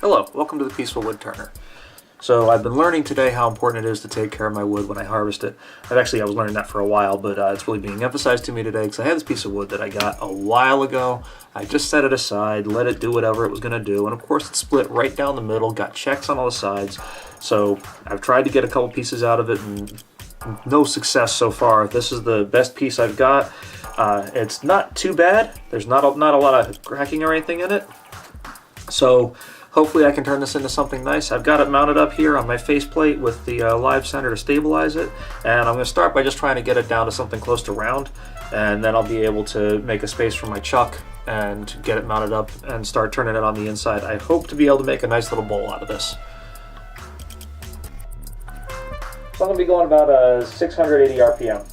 Hello, welcome to the Peaceful Wood Turner. So I've been learning today how important it is to take care of my wood when I harvest it. I was learning that for a while, but it's really being emphasized to me today because I had this piece of wood that I got a while ago. I just set it aside, let it do whatever it was going to do, and of course it split right down the middle, got checks on all the sides. So I've tried to get a couple pieces out of it and no success so far. This is the best piece I've got. It's not too bad. There's not a lot of cracking or anything in it. So hopefully I can turn this into something nice. I've got it mounted up here on my faceplate with the live center to stabilize it, and I'm going to start by just trying to get it down to something close to round, and then I'll be able to make a space for my chuck and get it mounted up and start turning it on the inside. I hope to be able to make a nice little bowl out of this. So I'm going to be going about 680 RPM.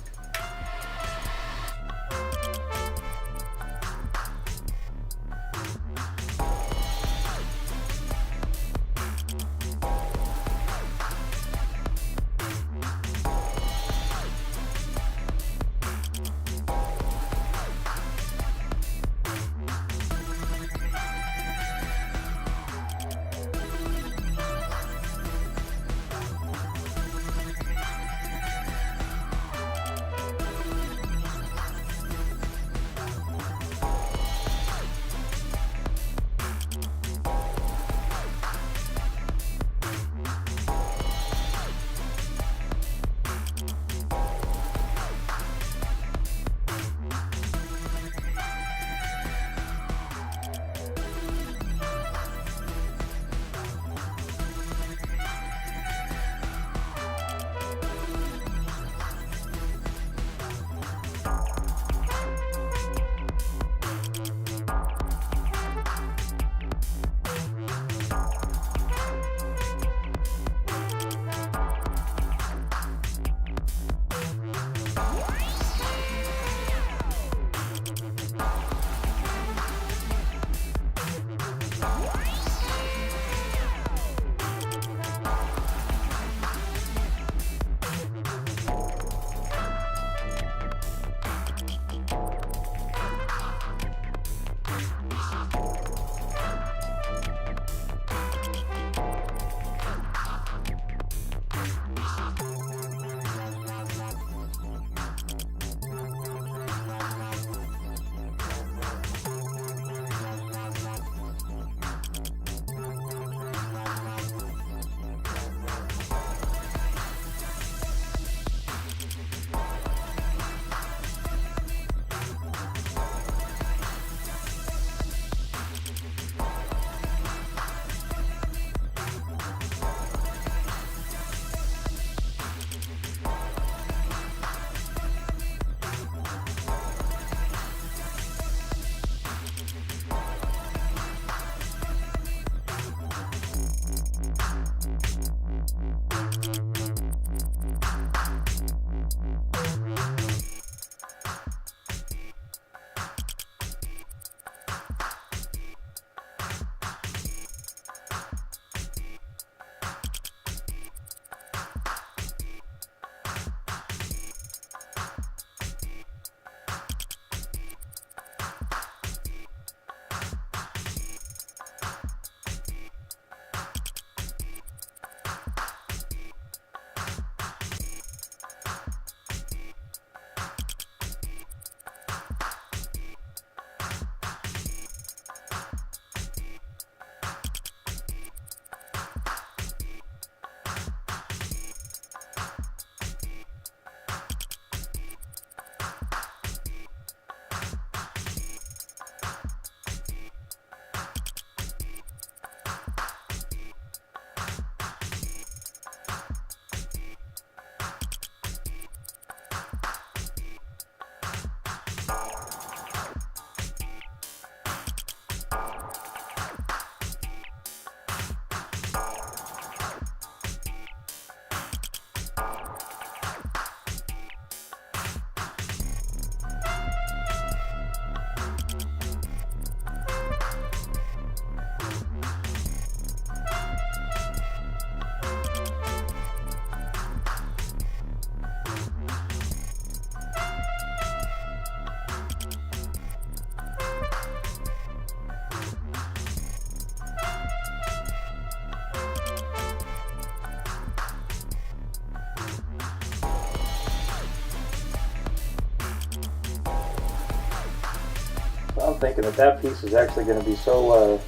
thinking that that piece is actually going to be so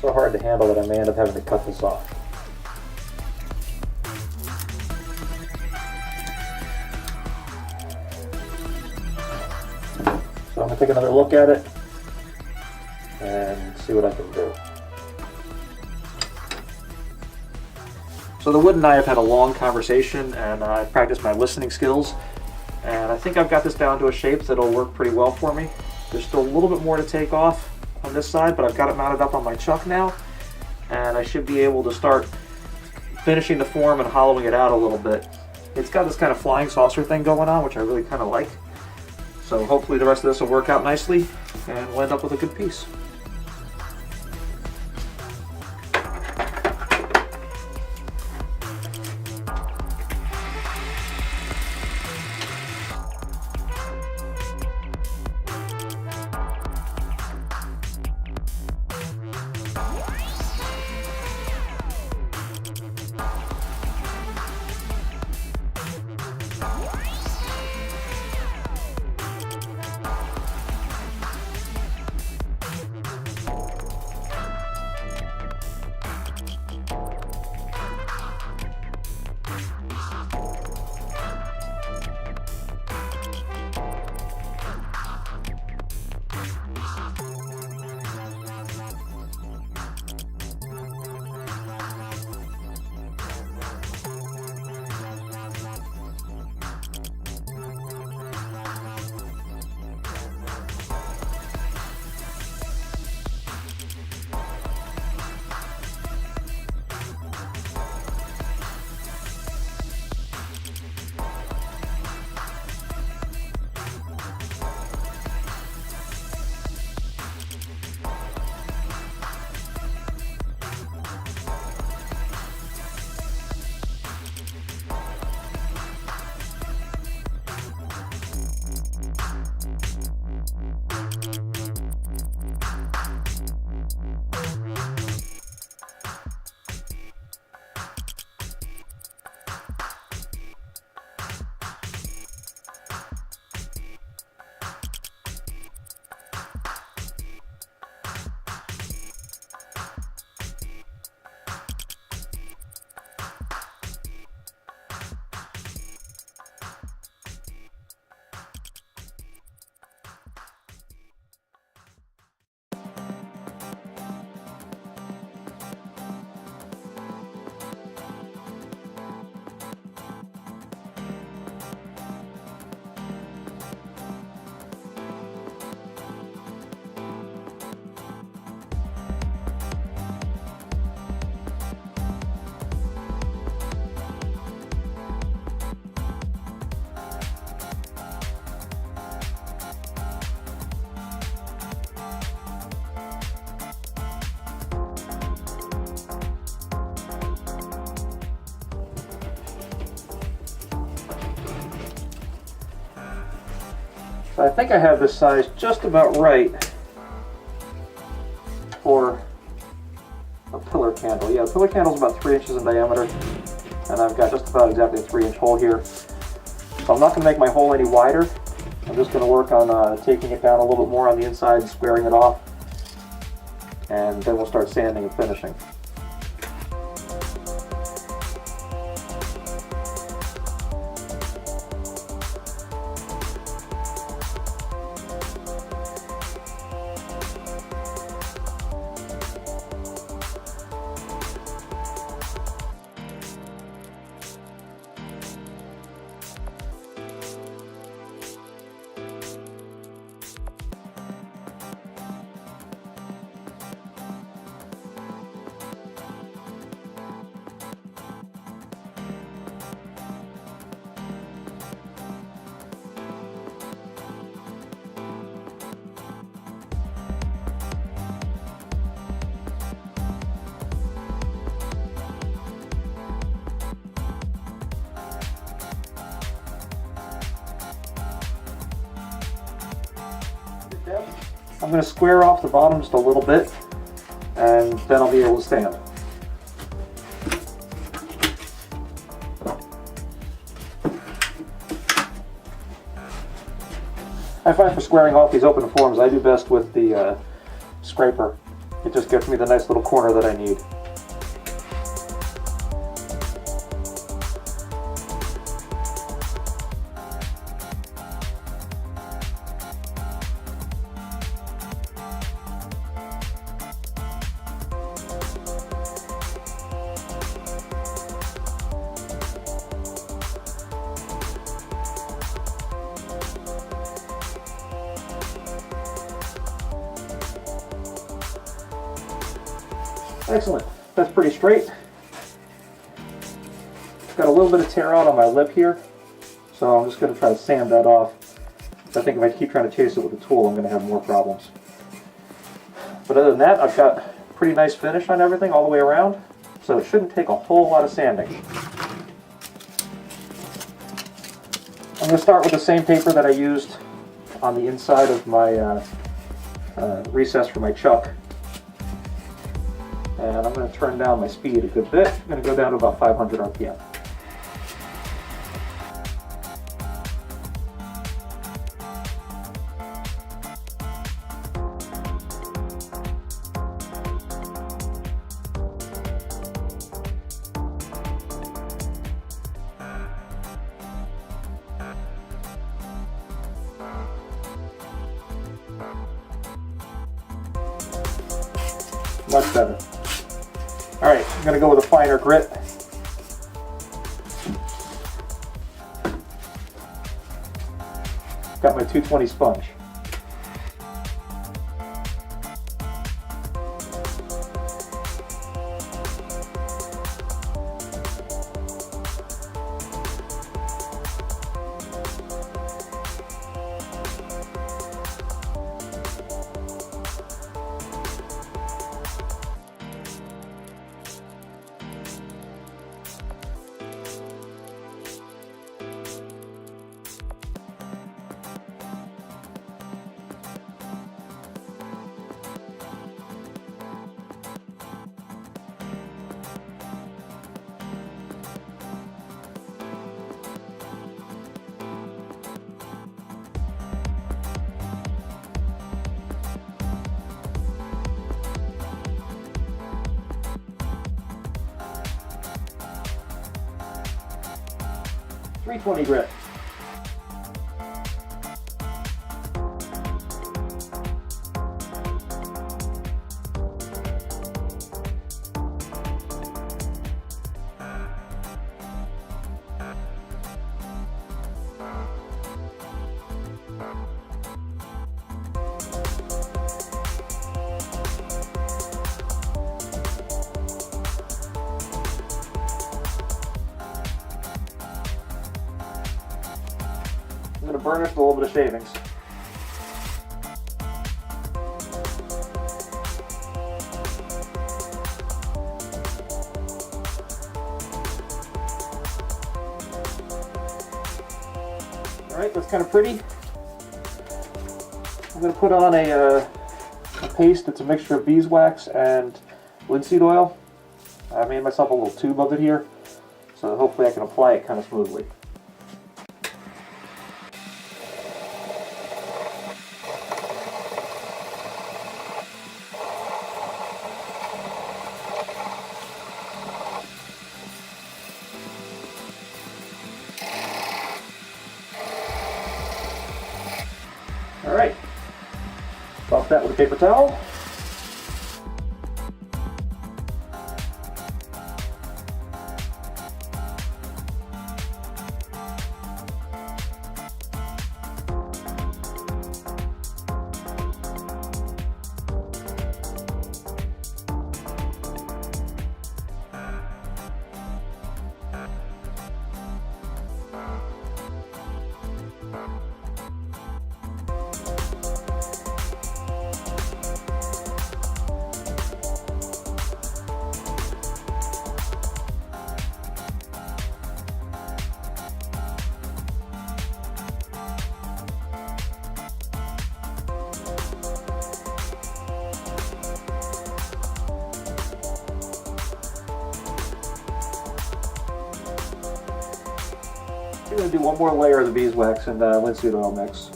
hard to handle that I may end up having to cut this off. So I'm going to take another look at it and see what I can do. So the wood and I have had a long conversation, and I've practiced my listening skills, and I think I've got this down to a shape that'll work pretty well for me. There's still a little bit more to take off on this side, but I've got it mounted up on my chuck now, and I should be able to start finishing the form and hollowing it out a little bit. It's got this kind of flying saucer thing going on, which I really kind of like. So hopefully the rest of this will work out nicely, and we'll end up with a good piece. So I think I have this size just about right for a pillar candle. Yeah, the pillar candle is about 3 inches in diameter, and I've got just about exactly a 3-inch hole here. So I'm not going to make my hole any wider. I'm just going to work on taking it down a little bit more on the inside and squaring it off, and then we'll start sanding and finishing. I'm going to square off the bottom just a little bit, and then I'll be able to stand. I find for squaring off these open forms, I do best with the scraper. It just gives me the nice little corner that I need. Excellent. That's pretty straight. Got a little bit of tear out on my lip here, so I'm just going to try to sand that off. I think if I keep trying to chase it with a tool, I'm going to have more problems. But other than that, I've got a pretty nice finish on everything all the way around, so it shouldn't take a whole lot of sanding. I'm going to start with the same paper that I used on the inside of my recess for my chuck. And I'm going to turn down my speed a good bit. I'm going to go down to about 500 RPM. Much better. Alright, I'm going to go with a finer grit. Got my 220 sponge. .320 grit. I'm going to burnish with a little bit of shavings. Alright, that's kind of pretty. I'm going to put on a paste. It's a mixture of beeswax and linseed oil. I made myself a little tube of it here, so hopefully I can apply it kind of smoothly. Alright, buff that with a paper towel. I'm going to do one more layer of the beeswax and linseed oil mix.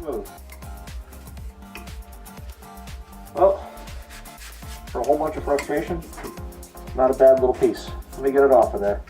smooth. Well, for a whole bunch of frustration, not a bad little piece. Let me get it off of there.